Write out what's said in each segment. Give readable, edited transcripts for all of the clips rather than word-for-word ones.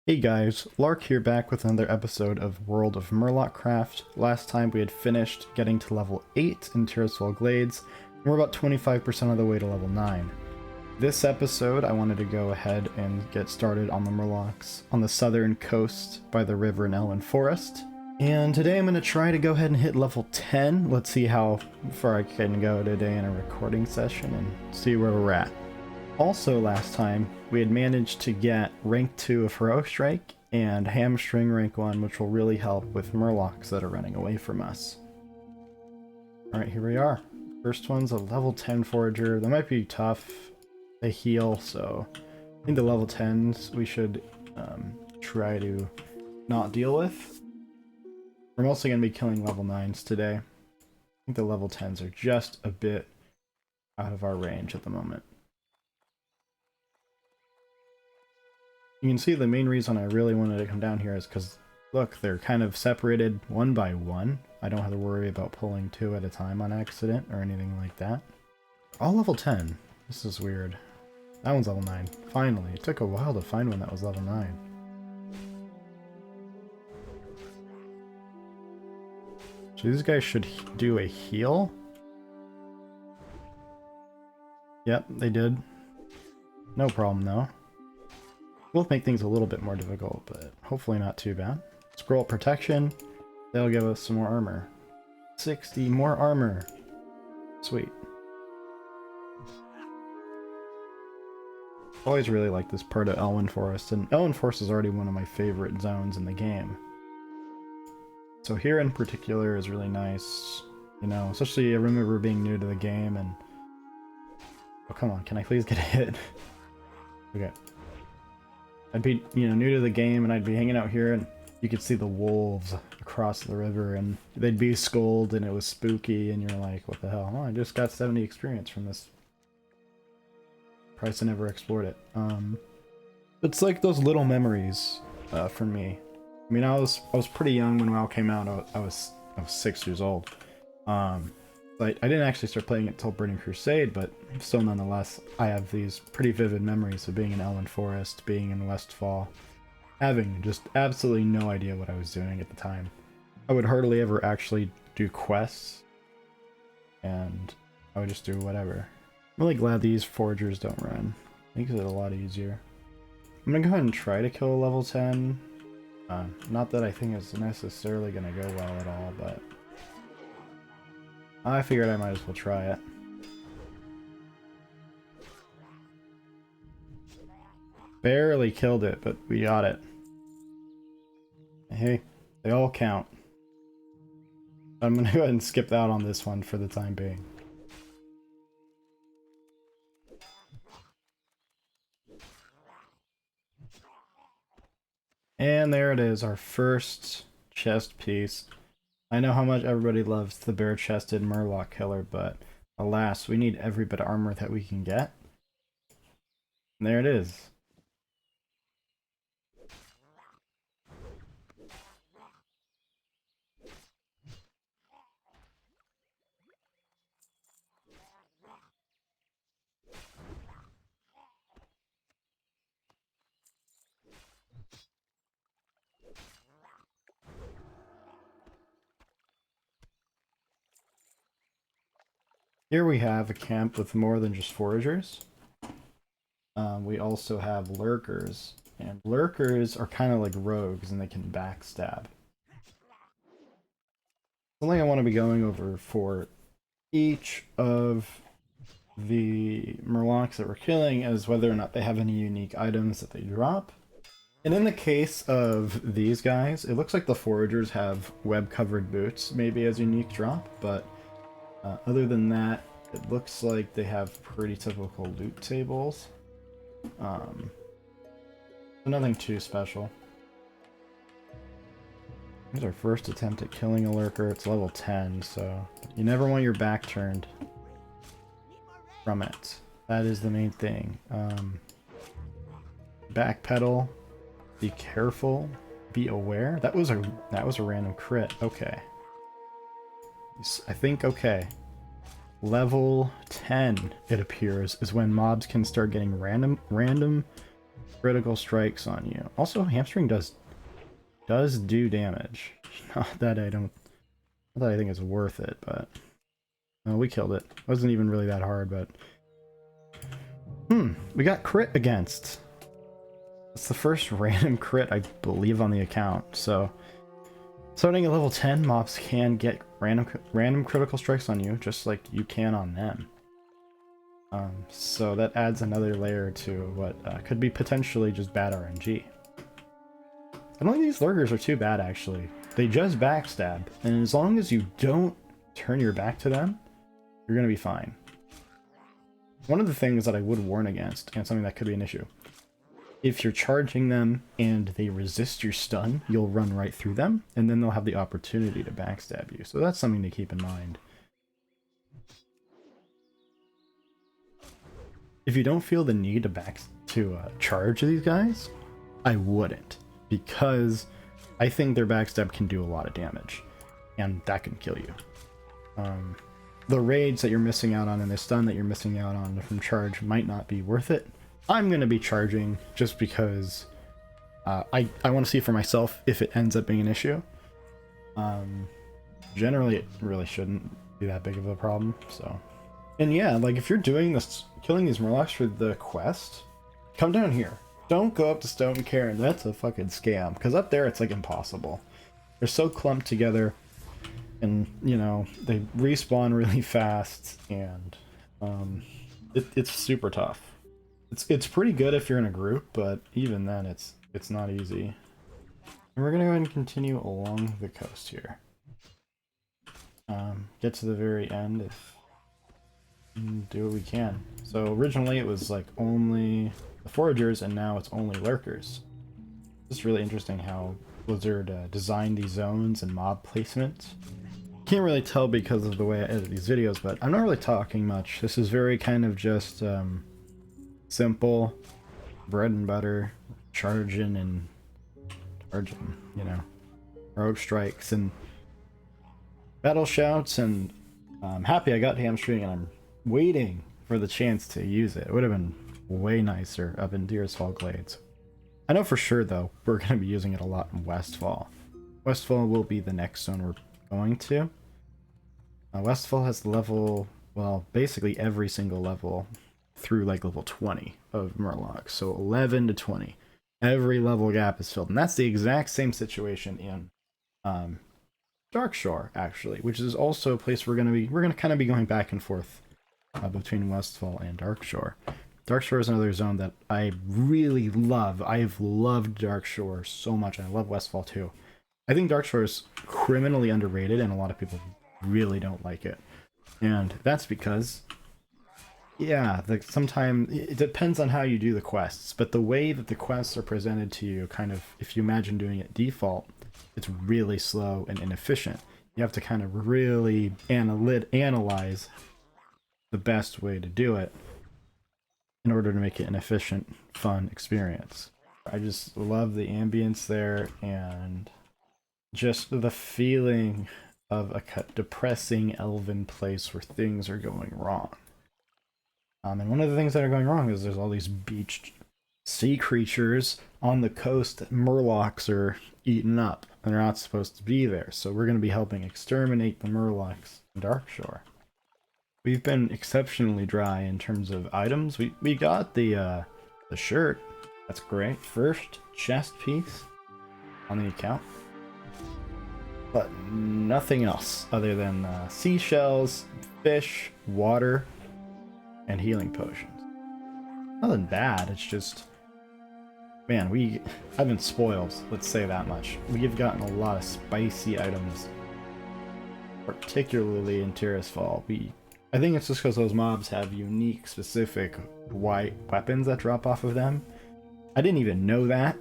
Hey guys, Lark here back with another episode of World of Murlocraft. Last time we had finished getting to level 8 in Tirisfal Glades, and we're about 25% of the way to level 9. This episode I wanted to go ahead and get started on the Murlocs on the southern coast by the river in Elwynn Forest. And today I'm going to try to go ahead and hit level 10. Let's see how far I can go today in a recording session and see where we're at. Also last time, we had managed to get rank 2 of Heroic Strike and Hamstring rank 1, which will really help with Murlocs that are running away from us. Alright, here we are. First one's a level 10 Forager. That might be tough. They heal, so I think the level 10s we should try to not deal with. We're mostly going to be killing level 9s today. I think the level 10s are just a bit out of our range at the moment. You can see the main reason I really wanted to come down here is because, look, they're kind of separated one by one. I don't have to worry about pulling 2 at a time on accident or anything like that. All level 10. This is weird. That one's level 9. Finally. It took a while to find one that was level 9. So these guys should do a heal. Yep, they did. No problem though. Both make things a little bit more difficult, but hopefully not too bad. Scroll protection. That'll give us some more armor. 60 more armor. Sweet. Always really like this part of Elwynn Forest, and Elwynn Forest is already one of my favorite zones in the game. So here in particular is really nice, you know, especially I remember being new to the game and... Oh, come on, can I please get a hit? Okay. I'd be, you know, new to the game and I'd be hanging out here and you could see the wolves across the river and they'd be scolded and it was spooky and you're like, what the hell? Oh, I just got 70 experience from this. Price I never explored it. It's like those little memories for me. I mean, I was pretty young when WoW came out. I was 6 years old. But I didn't actually start playing it until Burning Crusade, but still nonetheless, I have these pretty vivid memories of being in Elwynn Forest, being in Westfall, having just absolutely no idea what I was doing at the time. I would hardly ever actually do quests, and I would just do whatever. I'm really glad these foragers don't run. Makes it a lot easier. I'm gonna go ahead and try to kill a level 10. Not that I think it's necessarily gonna go well at all, but I figured I might as well try it. Barely killed it, but we got it. Hey, they all count. I'm gonna go ahead and skip out on this one for the time being. And there it is, our first chest piece. I know how much everybody loves the bare-chested Murloc killer, but alas, we need every bit of armor that we can get. And there it is. Here we have a camp with more than just foragers. We also have lurkers, and lurkers are kind of like rogues and they can backstab. Something I want to be going over for each of the Murlocs that we're killing is whether or not they have any unique items that they drop. And in the case of these guys, it looks like the foragers have web-covered boots maybe as unique drop, but other than that, it looks like they have pretty typical loot tables. Nothing too special. Here's our first attempt at killing a lurker. It's level 10, so you never want your back turned from it. That is the main thing. Backpedal. Be careful. Be aware. That was a random crit. Okay. I think okay. Level 10, it appears, is when mobs can start getting random critical strikes on you. Also, hamstring does do damage. Not that I think it's worth it, but we killed it. Wasn't even really that hard, but we got crit against. It's the first random crit I believe on the account. So starting at level 10, mobs can get random critical strikes on you, just like you can on them. So that adds another layer to what could be potentially just bad RNG. I don't think these lurkers are too bad, actually. They just backstab, and as long as you don't turn your back to them, you're going to be fine. One of the things that I would warn against, and something that could be an issue, if you're charging them and they resist your stun, you'll run right through them, and then they'll have the opportunity to backstab you. So that's something to keep in mind. If you don't feel the need to charge these guys, I wouldn't, because I think their backstab can do a lot of damage, and that can kill you. The raids that you're missing out on and the stun that you're missing out on from charge might not be worth it. I'm going to be charging just because I want to see for myself if it ends up being an issue. Generally, it really shouldn't be that big of a problem. So, and yeah, like if you're doing this, killing these Murlocs for the quest, come down here. Don't go up to Stone Cairn. That's a fucking scam. Because up there, it's like impossible. They're so clumped together, and you know they respawn really fast, and it's super tough. It's pretty good if you're in a group, but even then, it's not easy. And we're gonna go ahead and continue along the coast here. Get to the very end if do what we can. So originally it was like only the Foragers, and now it's only Lurkers. It's really interesting how Blizzard designed these zones and mob placement. Can't really tell because of the way I edit these videos, but I'm not really talking much. This is very kind of just simple, bread and butter, charging, you know, rogue strikes and battle shouts, and I'm happy I got hamstring, and I'm waiting for the chance to use it. It would have been way nicer up in Deersfall Glades. I know for sure, though, we're going to be using it a lot in Westfall. Westfall will be the next zone we're going to. Westfall has level, well, basically every single level through like level 20 of Murloc. So 11 to 20. Every level gap is filled. And that's the exact same situation in Darkshore, actually, which is also a place we're going to kind of be going back and forth between Westfall and Darkshore. Darkshore is another zone that I really love. I've loved Darkshore so much, and I love Westfall too. I think Darkshore is criminally underrated, and a lot of people really don't like it. And that's because, yeah, sometimes it depends on how you do the quests, but the way that the quests are presented to you, kind of, if you imagine doing it default, it's really slow and inefficient. You have to kind of really analyze the best way to do it in order to make it an efficient, fun experience. I just love the ambience there, and just the feeling of a depressing elven place where things are going wrong. And one of the things that are going wrong is there's all these beached sea creatures on the coast that Murlocs are eating up, and they're not supposed to be there. So we're going to be helping exterminate the Murlocs in Darkshore. We've been exceptionally dry in terms of items. We got the shirt. That's great. First chest piece on the account. But nothing else other than seashells, fish, water, and healing potions. Nothing bad, it's just, man, I've been spoiled, let's say that much. We've gotten a lot of spicy items, particularly in Tirisfal. I think it's just because those mobs have unique, specific white weapons that drop off of them. I didn't even know that.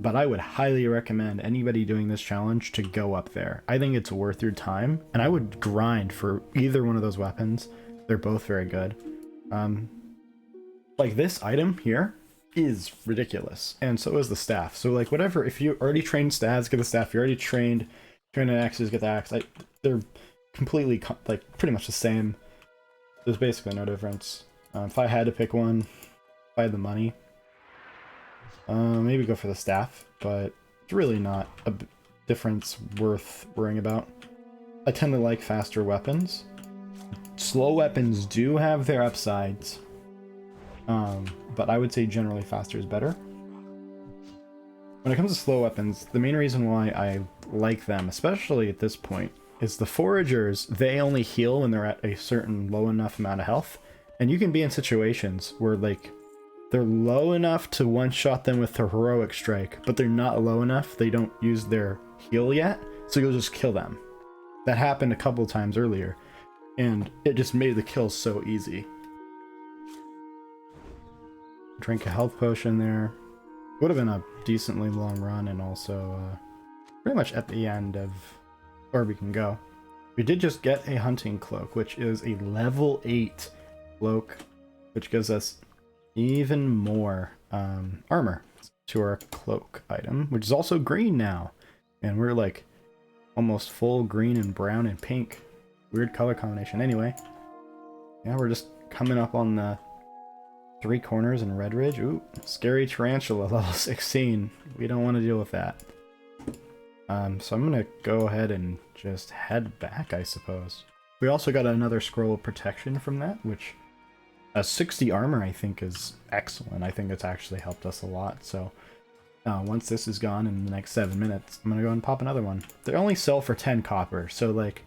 But I would highly recommend anybody doing this challenge to go up there. I think it's worth your time, and I would grind for either one of those weapons. They're both very good. Like this item here is ridiculous, and so is the staff. So like whatever, if you already trained staves, get the staff. If you're already trained axes, get the axe. They're completely like pretty much the same. There's basically no difference. If I had to pick one, if I had the money, Maybe go for the staff, but it's really not a difference worth worrying about. I tend to like faster weapons. Slow weapons do have their upsides, but I would say generally faster is better. When it comes to slow weapons, the main reason why I like them, especially at this point, is the Foragers, they only heal when they're at a certain low enough amount of health, and you can be in situations where, like, they're low enough to one-shot them with the heroic strike, but they're not low enough, they don't use their heal yet, so you'll just kill them. That happened a couple times earlier, and it just made the kills so easy. Drink a health potion there. Would have been a decently long run, and also pretty much at the end of where we can go. We did just get a hunting cloak, which is a level 8 cloak, which gives us even more armor to our cloak item, which is also green now. And we're like almost full green and brown and pink. Weird color combination. Anyway, yeah, we're just coming up on the 3 corners in Red Ridge. Ooh, scary tarantula level 16. We don't want to deal with that. So I'm gonna go ahead and just head back, I suppose. We also got another scroll of protection from that, which 60 armor I think is excellent. I think it's actually helped us a lot. So once this is gone in the next 7 minutes, I'm gonna go and pop another one. They only sell for 10 copper, so like,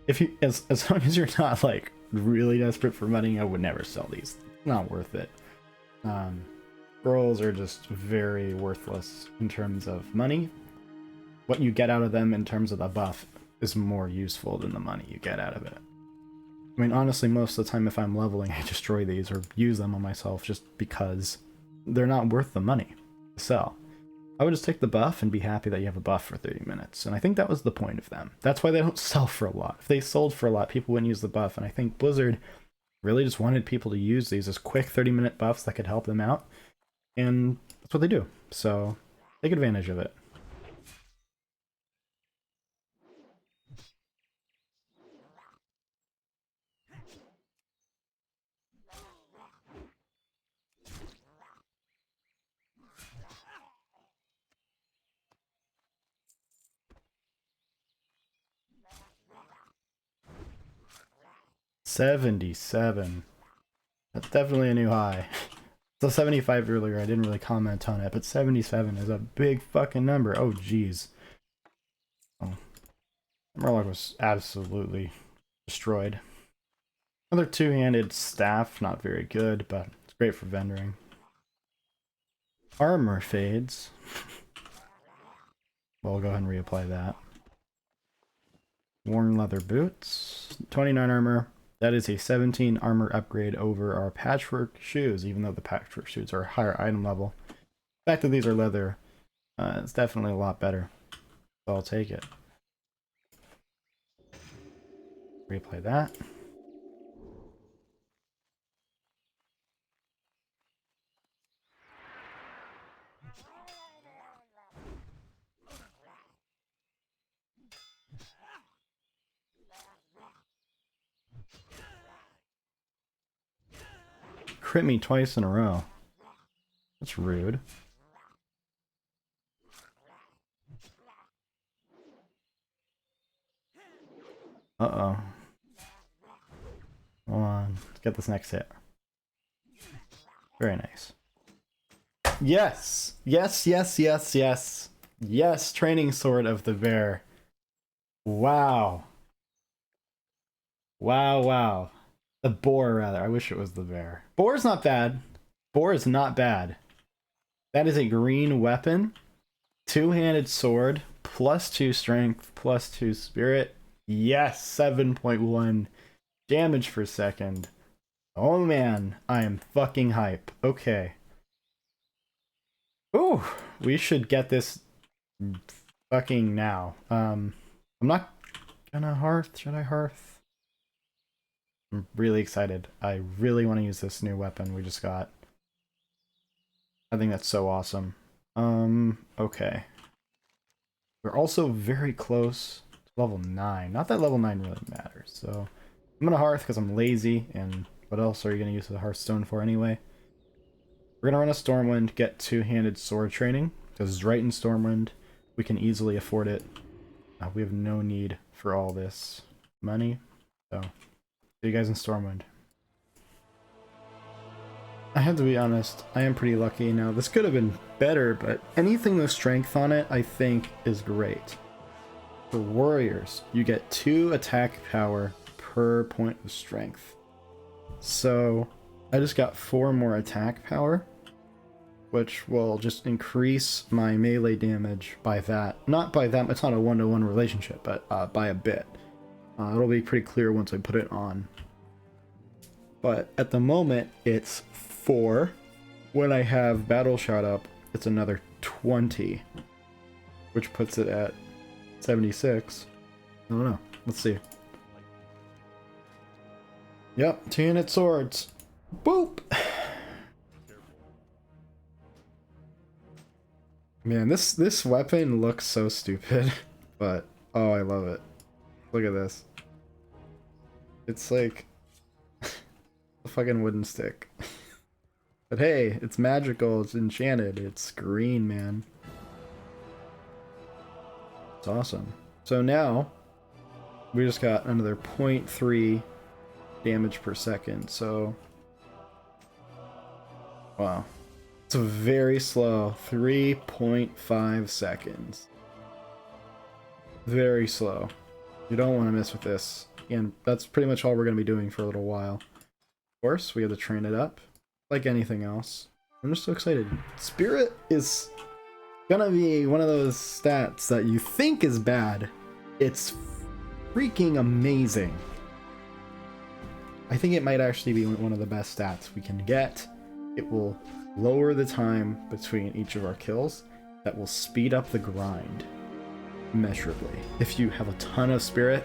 if you as long as you're not like really desperate for money, I would never sell these. Not worth it. Scrolls are just very worthless in terms of money. What you get out of them in terms of the buff is more useful than the money you get out of it. I mean, honestly, most of the time if I'm leveling, I destroy these or use them on myself just because they're not worth the money to sell. I would just take the buff and be happy that you have a buff for 30 minutes, and I think that was the point of them. That's why they don't sell for a lot. If they sold for a lot, people wouldn't use the buff, and I think Blizzard really just wanted people to use these as quick 30-minute buffs that could help them out, and that's what they do. So take advantage of it. $77. That's definitely a new high. So 75 earlier, I didn't really comment on it, but 77 is a big fucking number. Oh, jeez. Oh. Murloc was absolutely destroyed. Another two-handed staff, not very good, but it's great for vendoring. Armor fades. We'll go ahead and reapply that. Worn leather boots. 29 armor. That is a 17 armor upgrade over our patchwork shoes, even though the patchwork shoes are a higher item level. The fact that these are leather, it's definitely a lot better. So I'll take it. Reapply that. Crit me twice in a row. That's rude. Uh-oh. Come on. Let's get this next hit. Very nice. Yes! Yes, yes, yes, yes. Yes, training sword of the bear. Wow. Wow, wow. The boar, rather. I wish it was the bear. Boar's not bad. Boar is not bad. That is a green weapon. Two-handed sword. +2 strength. +2 spirit. Yes! 7.1 damage per second. Oh man. I am fucking hype. Okay. Ooh. We should get this fucking now. I'm not gonna hearth. Should I hearth? I'm really excited. I really want to use this new weapon we just got. I think that's so awesome. Okay. We're also very close to level 9. Not that level 9 really matters, so I'm gonna hearth because I'm lazy, and what else are you gonna use the hearthstone for anyway? We're gonna run a Stormwind, get two-handed sword training, because it's right in Stormwind. We can easily afford it. We have no need for all this money. So, see you guys in Stormwind. I have to be honest, I am pretty lucky now. This could have been better, but anything with strength on it, I think, is great. For warriors, you get 2 attack power per point of strength. So, I just got 4 more attack power, which will just increase my melee damage by that. Not by that, it's not a one-to-one relationship, but by a bit. It'll be pretty clear once I put it on. But at the moment, it's 4. When I have Battle Shout up, it's another 20, which puts it at 76. I don't know. Let's see. Yep, 2-handed swords. Boop! Man, this weapon looks so stupid, but oh, I love it. Look at this. It's like a fucking wooden stick. But hey, it's magical, it's enchanted, it's green, man. It's awesome. So now, we just got another 0.3 damage per second, so... Wow. It's a very slow 3.5 seconds. Very slow. You don't want to mess with this. And that's pretty much all we're going to be doing for a little while. Of course, we have to train it up. Like anything else. I'm just so excited. Spirit is gonna be one of those stats that you think is bad. It's freaking amazing. I think it might actually be one of the best stats we can get. It will lower the time between each of our kills. That will speed up the grind immeasurably. If you have a ton of spirit,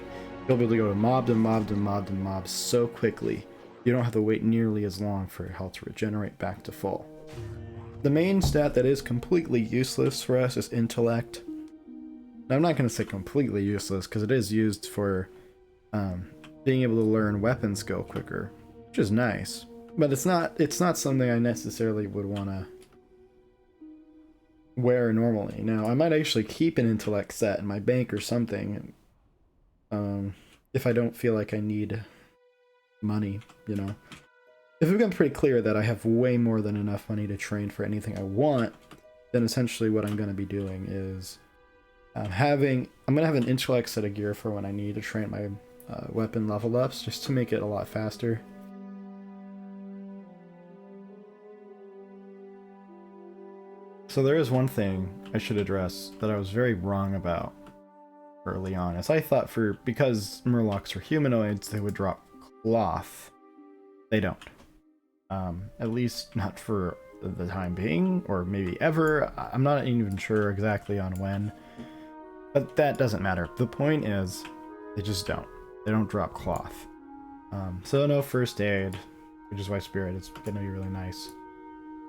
you'll be able to go to mob to mob to mob to mob so quickly. You don't have to wait nearly as long for your health to regenerate back to full. The main stat that is completely useless for us is intellect. Now, I'm not going to say completely useless because it is used for being able to learn weapon skill quicker, which is nice. But it's not something I necessarily would want to wear normally. Now, I might actually keep an intellect set in my bank or something if I don't feel like I need money, you know. If it becomes pretty clear that I have way more than enough money to train for anything I want, then essentially what I'm going to be doing is I'm going to have an intellect set of gear for when I need to train my weapon level ups, just to make it a lot faster. So there is one thing I should address that I was very wrong about early on, as I thought because Murlocs are humanoids, they would drop cloth. They don't. At least not for the time being, or maybe ever. I'm not even sure exactly on when, but that doesn't matter. The point is, they just don't. They don't drop cloth. So no first aid, which is why Spirit is gonna be really nice.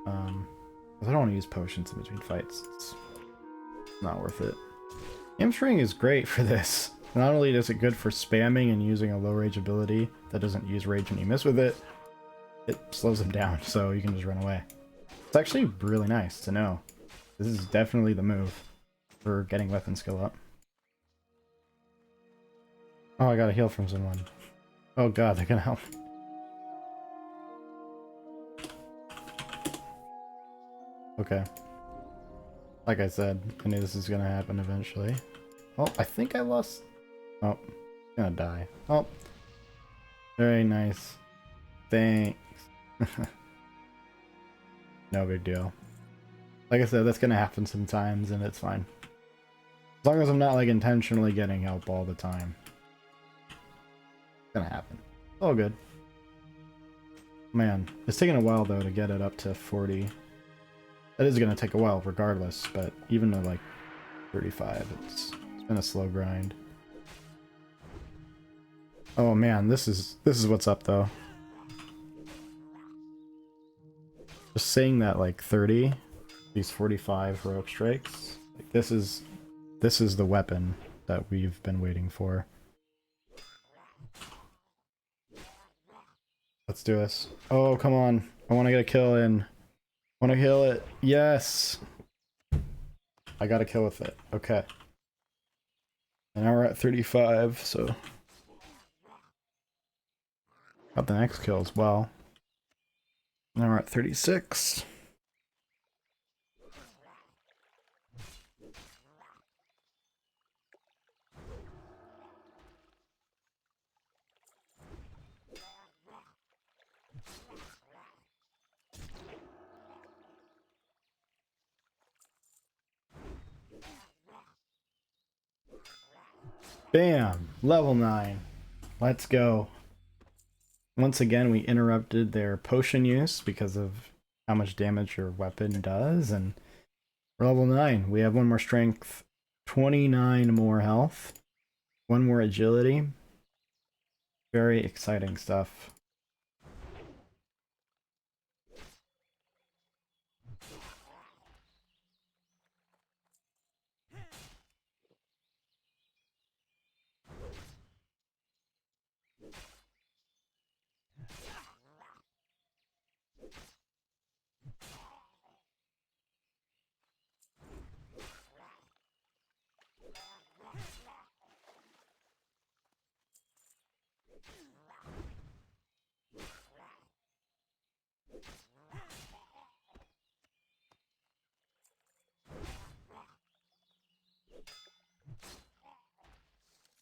I don't want to use potions in between fights. It's not worth it. Hamstring is great for this. Not only is it good for spamming and using a low rage ability that doesn't use rage when you miss with it, it slows them down so you can just run away. It's actually really nice to know. This is definitely the move for getting weapon skill up. Oh, I got a heal from someone. Oh god, they're gonna help. Okay. Like I said, I knew this is gonna happen eventually. Oh, I think I lost... Oh, I'm gonna die. Oh. Very nice. Thanks. No big deal. Like I said, that's gonna happen sometimes, and it's fine. As long as I'm not, like, intentionally getting help all the time. It's gonna happen. All good. Man, it's taking a while, though, to get it up to 40. That is gonna take a while, regardless, but even to, like, 35, it's been a slow grind. Oh man, this is what's up, though. Just saying that, like, 30, these 45 heroic strikes, like, this is the weapon that we've been waiting for. Let's do this. Oh, come on. I want to get a kill in. Wanna kill it? Yes! I got a kill with it. Okay. And now we're at 35, so... Got the next kill as well. Now we're at 36. Bam! Level 9. Let's go. Once again, we interrupted their potion use because of how much damage your weapon does, and we're level 9. We have one more strength, 29 more health, one more agility. Very exciting stuff.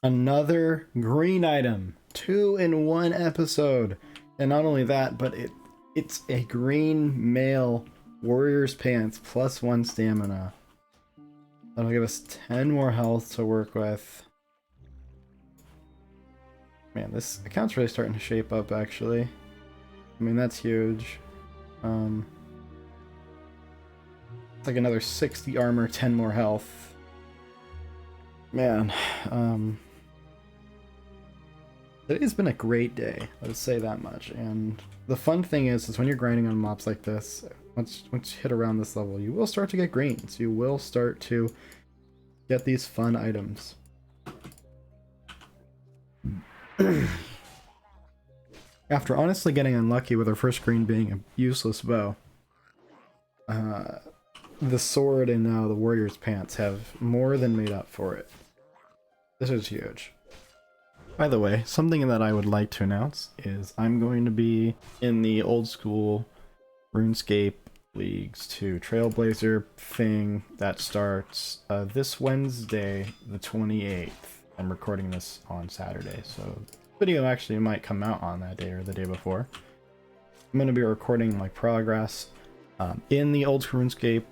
Another green item. 2 in 1 episode. And not only that, but it's a green male warrior's pants plus 1 stamina. That'll give us 10 more health to work with. Man, this account's really starting to shape up, actually. I mean, that's huge. It's like another 60 armor, 10 more health. Man, today's been a great day, let's say that much. And the fun thing is when you're grinding on mobs like this, once you hit around this level, you will start to get greens. You will start to get these fun items. After honestly getting unlucky with our first green being a useless bow, the sword and now the warrior's pants have more than made up for it. This is huge. By the way, something that I would like to announce is I'm going to be in the old school RuneScape Leagues 2 Trailblazer thing that starts this Wednesday, the 28th. I'm recording this on Saturday, so the video actually might come out on that day or the day before. I'm going to be recording my progress in the old RuneScape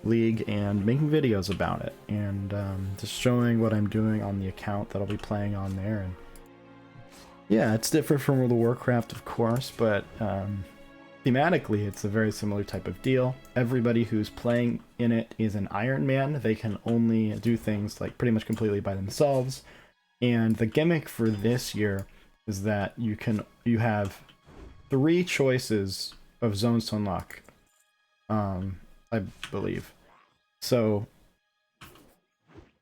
League and making videos about it, and just showing what I'm doing on the account that I'll be playing on there. And yeah, it's different from World of Warcraft, of course, but thematically it's a very similar type of deal. Everybody who's playing in it is an Iron Man. They can only do things like pretty much completely by themselves. And the gimmick for this year is that you have 3 choices of zones to unlock. I believe. So,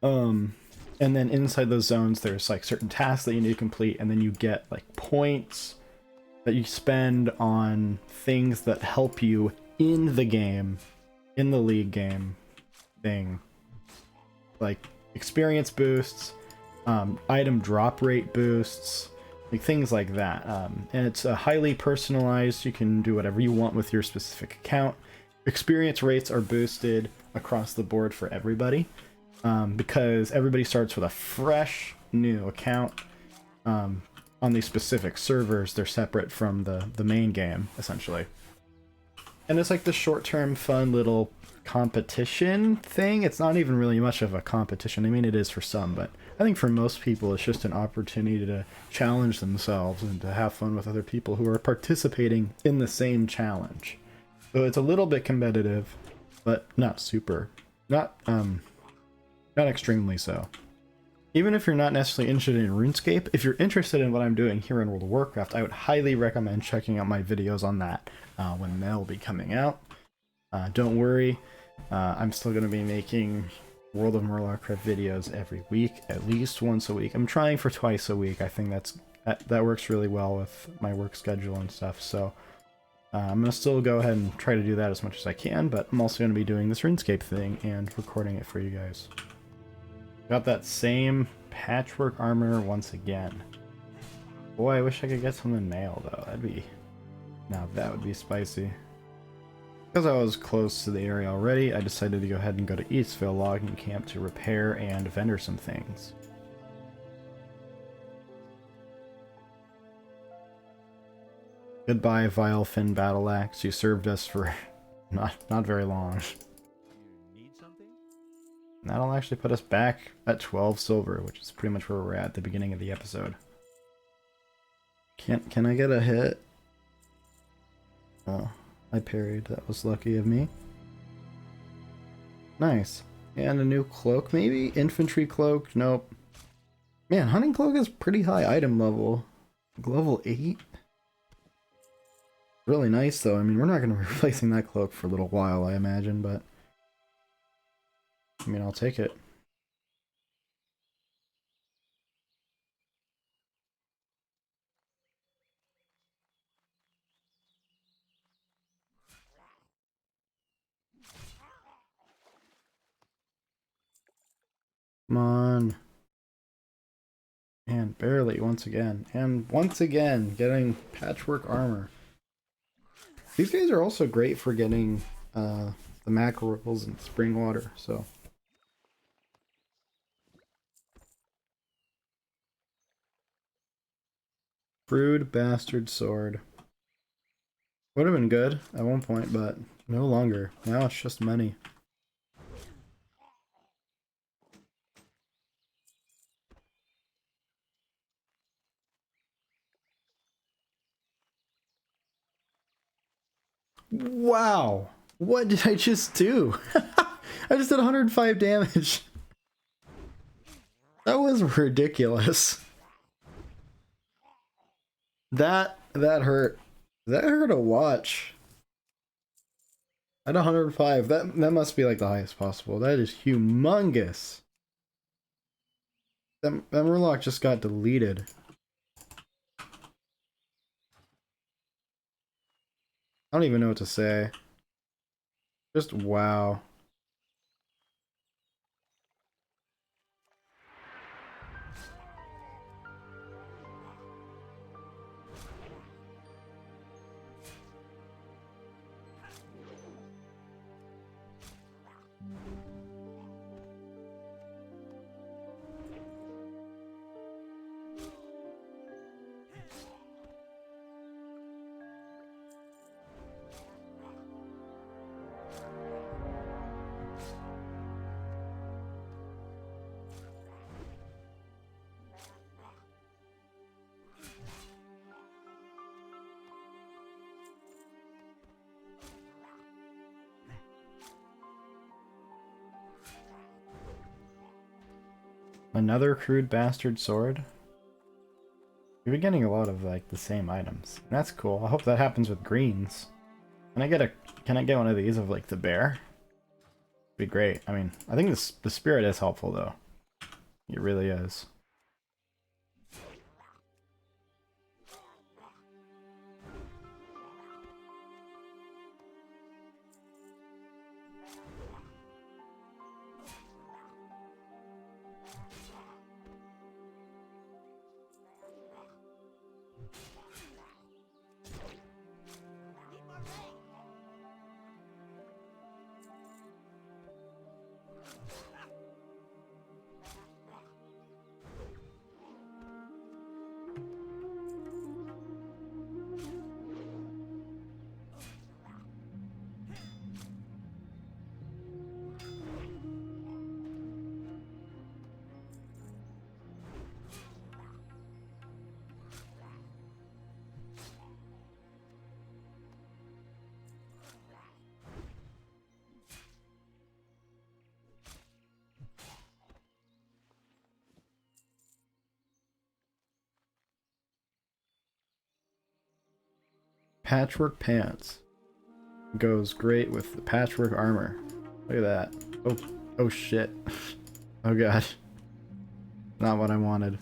and then inside those zones, there's like certain tasks that you need to complete, and then you get like points that you spend on things that help you in the game, in the league game thing, like experience boosts, item drop rate boosts, like things like that. And it's highly personalized. You can do whatever you want with your specific account. Experience rates are boosted across the board for everybody, because everybody starts with a fresh new account. On these specific servers, they're separate from the main game, essentially. And it's like the short-term fun little competition thing. It's not even really much of a competition. I mean, it is for some, but I think for most people it's just an opportunity to challenge themselves and to have fun with other people who are participating in the same challenge. So it's a little bit competitive, but not super. Not extremely so. Even if you're not necessarily interested in RuneScape, if you're interested in what I'm doing here in World of Warcraft, I would highly recommend checking out my videos on that when they'll be coming out. Don't worry, I'm still going to be making World of Murlocraft videos every week, at least once a week. I'm trying for twice a week. I think that works really well with my work schedule and stuff. So I'm going to still go ahead and try to do that as much as I can, but I'm also going to be doing this RuneScape thing and recording it for you guys. Got that same patchwork armor once again. Boy, I wish I could get some in mail, though. That'd be... Now that would be spicy. Because I was close to the area already, I decided to go ahead and go to Eastville Logging Camp to repair and vendor some things. Goodbye, Vile Fin Battle Axe. You served us for not very long. You need something? That'll actually put us back at 12 silver, which is pretty much where we're at the beginning of the episode. Can I get a hit? Oh, I parried. That was lucky of me. Nice. And a new cloak, maybe? Infantry cloak? Nope. Man, hunting cloak is pretty high item level. Level 8? Really nice, though. I mean, we're not going to be replacing that cloak for a little while, I imagine, but... I mean, I'll take it. Come on. And barely, once again. And once again, getting patchwork armor. These guys are also great for getting the mackerels and spring water, so... Crude bastard sword. Would have been good at one point, but no longer. Now it's just money. Wow! What did I just do? I just did 105 damage. That was ridiculous. That hurt. That hurt to watch. At 105, that must be like the highest possible. That is humongous. That Murloc just got deleted. I don't even know what to say. Just wow. Another crude bastard sword? We've been getting a lot of like the same items. That's cool. I hope that happens with greens. Can I get one of these of like the bear? Be great. I mean, I think the spirit is helpful though. It really is. Patchwork pants. Goes great with the patchwork armor. Look at that. Oh shit. Oh god. Not what I wanted.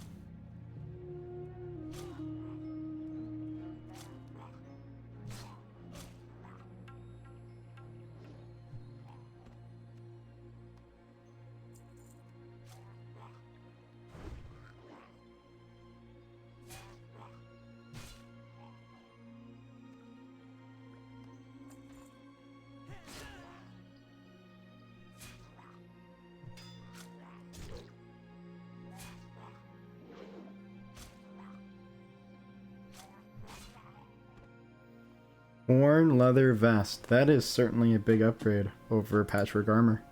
Worn leather vest. That is certainly a big upgrade over patchwork armor.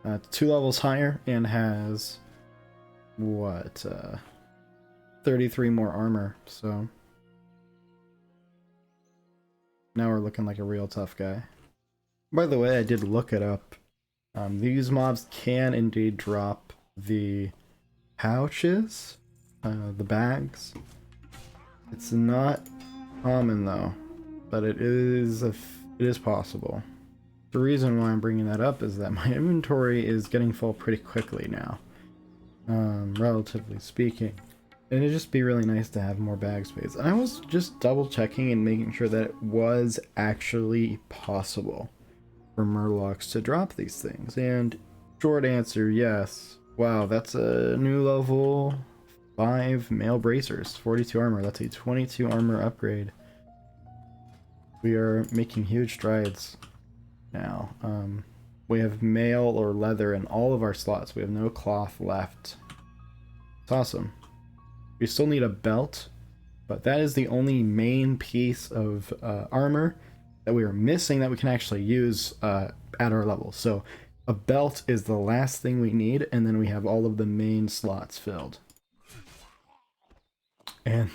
It's 2 levels higher and has what 33 more armor, so now we're looking like a real tough guy. By the way, I did look it up. These mobs can indeed drop the pouches, the bags. It's not common though, but it is possible. The reason why I'm bringing that up is that my inventory is getting full pretty quickly now, relatively speaking. And it'd just be really nice to have more bag space. I was just double checking and making sure that it was actually possible for Murlocs to drop these things. And short answer, yes. Wow, that's a new level 5 male bracers, 42 armor. That's a 22 armor upgrade. We are making huge strides now. We have mail or leather in all of our slots. We have no cloth left. It's awesome. We still need a belt, but that is the only main piece of armor that we are missing that we can actually use at our level. So a belt is the last thing we need, and then we have all of the main slots filled. And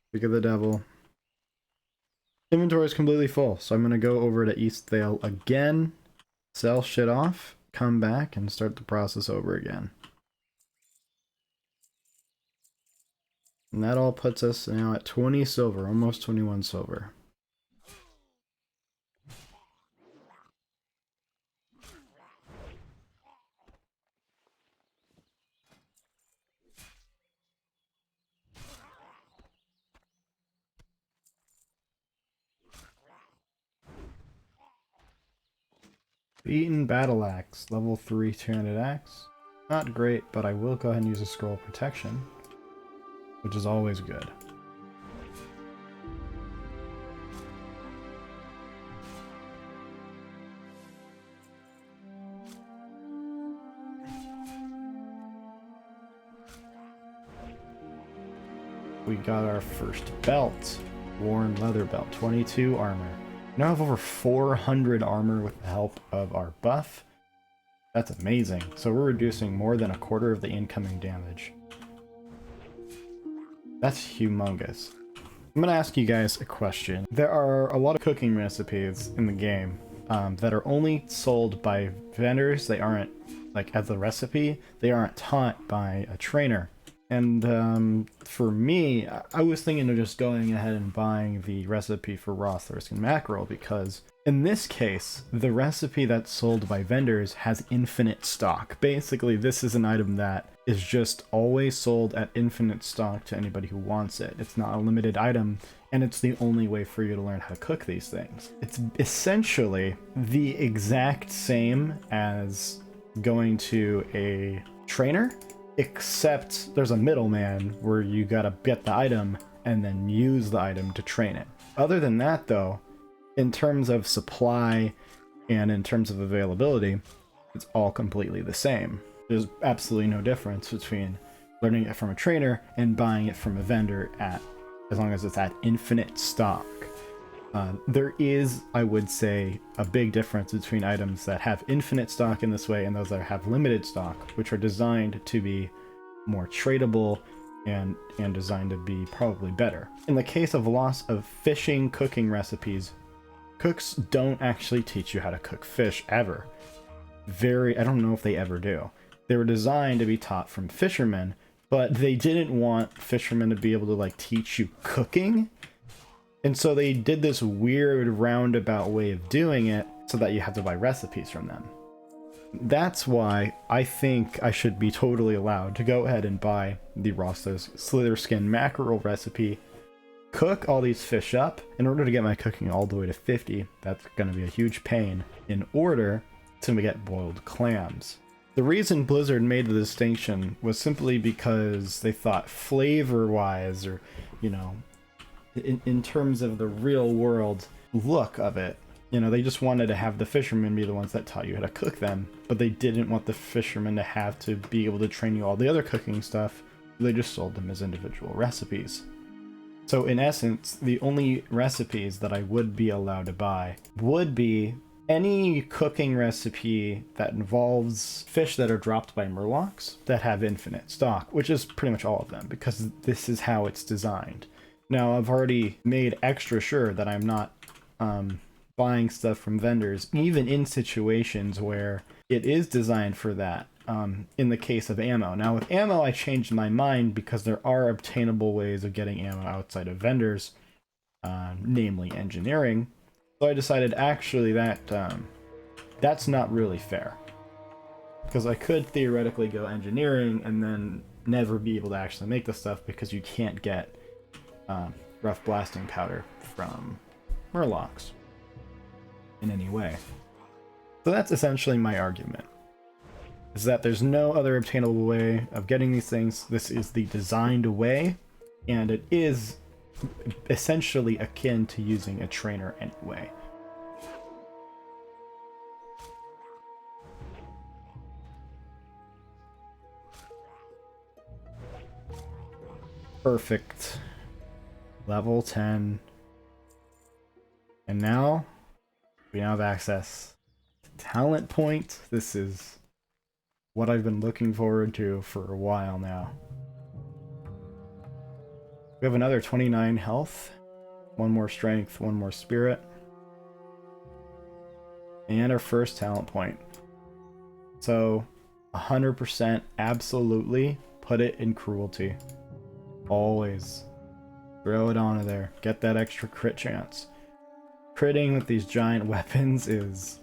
speak of the devil, inventory is completely full, so I'm gonna go over to Eastvale again, sell shit off, come back, and start the process over again. And that all puts us now at 20 silver, almost 21 silver. Beaten Battle Axe, level 3 2-handed axe. Not great, but I will go ahead and use a scroll of protection, which is always good. We got our first belt, worn leather belt, 22 armor. Now have over 400 armor with the help of our buff. That's amazing. So we're reducing more than a quarter of the incoming damage. That's humongous. I'm gonna ask you guys a question. There are a lot of cooking recipes in the game that are only sold by vendors. They aren't, like, as a recipe, they aren't taught by a trainer. And for me, I was thinking of just going ahead and buying the recipe for raw Thurskin mackerel, because in this case, the recipe that's sold by vendors has infinite stock. Basically, this is an item that is just always sold at infinite stock to anybody who wants it. It's not a limited item, and it's the only way for you to learn how to cook these things. It's essentially the exact same as going to a trainer, except there's a middleman where you gotta get the item and then use the item to train it. Other than that though, in terms of supply and in terms of availability, it's all completely the same. There's absolutely no difference between learning it from a trainer and buying it from a vendor as long as it's at infinite stock. There is, I would say, a big difference between items that have infinite stock in this way and those that have limited stock, which are designed to be more tradable and designed to be probably better. In the case of loss of fishing cooking recipes, cooks don't actually teach you how to cook fish ever. I don't know if they ever do. They were designed to be taught from fishermen, but they didn't want fishermen to be able to, like, teach you cooking. And so they did this weird roundabout way of doing it so that you have to buy recipes from them. That's why I think I should be totally allowed to go ahead and buy the raw Slitherskin mackerel recipe, cook all these fish up. In order to get my cooking all the way to 50, that's going to be a huge pain in order to get boiled clams. The reason Blizzard made the distinction was simply because they thought flavor-wise, or, you know, in terms of the real world look of it, you know, they just wanted to have the fishermen be the ones that taught you how to cook them, but they didn't want the fishermen to have to be able to train you all the other cooking stuff. They just sold them as individual recipes. So in essence, the only recipes that I would be allowed to buy would be any cooking recipe that involves fish that are dropped by Murlocs that have infinite stock, which is pretty much all of them, because this is how it's designed. Now, I've already made extra sure that I'm not buying stuff from vendors, even in situations where it is designed for that, in the case of ammo. Now, with ammo, I changed my mind because there are obtainable ways of getting ammo outside of vendors, namely engineering. So I decided actually that that's not really fair, because I could theoretically go engineering and then never be able to actually make the stuff because you can't get rough blasting powder from Murlocs in any way. So that's essentially my argument, is that there's no other obtainable way of getting these things. This is the designed way, and it is essentially akin to using a trainer anyway. Perfect. Level 10. And now we now have access to talent point. This is what I've been looking forward to for a while now. We have another 29 health, one more strength, one more spirit, and our first talent point. So 100% absolutely put it in cruelty. Always throw it onto there. Get that extra crit chance. Critting with these giant weapons is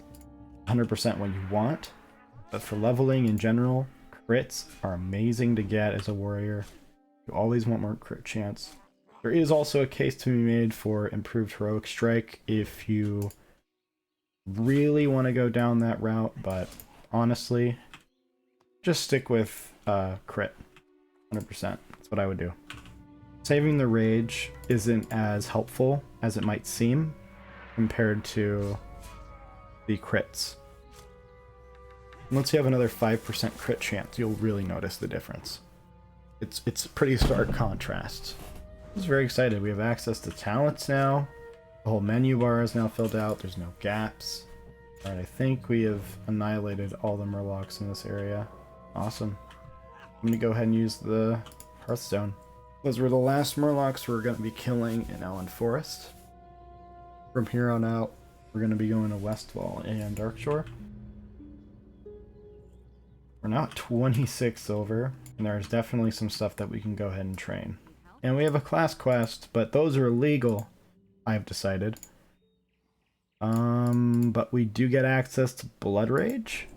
100% what you want, but for leveling in general, crits are amazing to get as a warrior. You always want more crit chance. There is also a case to be made for improved heroic strike if you really want to go down that route, but honestly, just stick with crit. 100%. That's what I would do. Saving the rage isn't as helpful as it might seem compared to the crits. Once you have another 5% crit chance, you'll really notice the difference. It's a pretty stark contrast. I was very excited. We have access to talents now. The whole menu bar is now filled out. There's no gaps. Alright, I think we have annihilated all the Murlocs in this area. Awesome. I'm going to go ahead and use the Hearthstone. Those were the last Murlocs we're going to be killing in Elwynn Forest. From here on out, we're going to be going to Westfall and Darkshore. We're now at 26 silver, and there's definitely some stuff that we can go ahead and train. And we have a class quest, but those are illegal, I've decided. But we do get access to Blood Rage.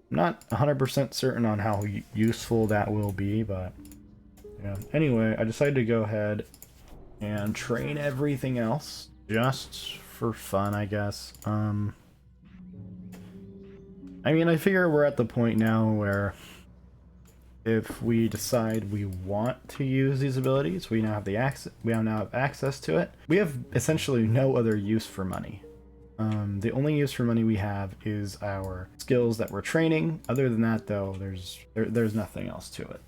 I'm not 100% certain on how useful that will be, but yeah. Anyway, I decided to go ahead and train everything else just for fun, I guess. I mean, I figure we're at the point now where if we decide we want to use these abilities, we now have the access. We now have access to it. We have essentially no other use for money. The only use for money we have is our skills that we're training. Other than that, though, there's nothing else to it.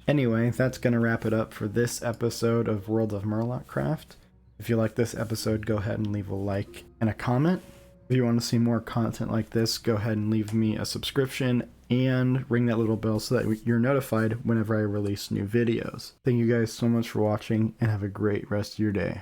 Anyway, that's gonna wrap it up for this episode of World of Murlocraft. If you like this episode, go ahead and leave a like and a comment. If you want to see more content like this, go ahead and leave me a subscription and ring that little bell so that you're notified whenever I release new videos. Thank you guys so much for watching, and have a great rest of your day.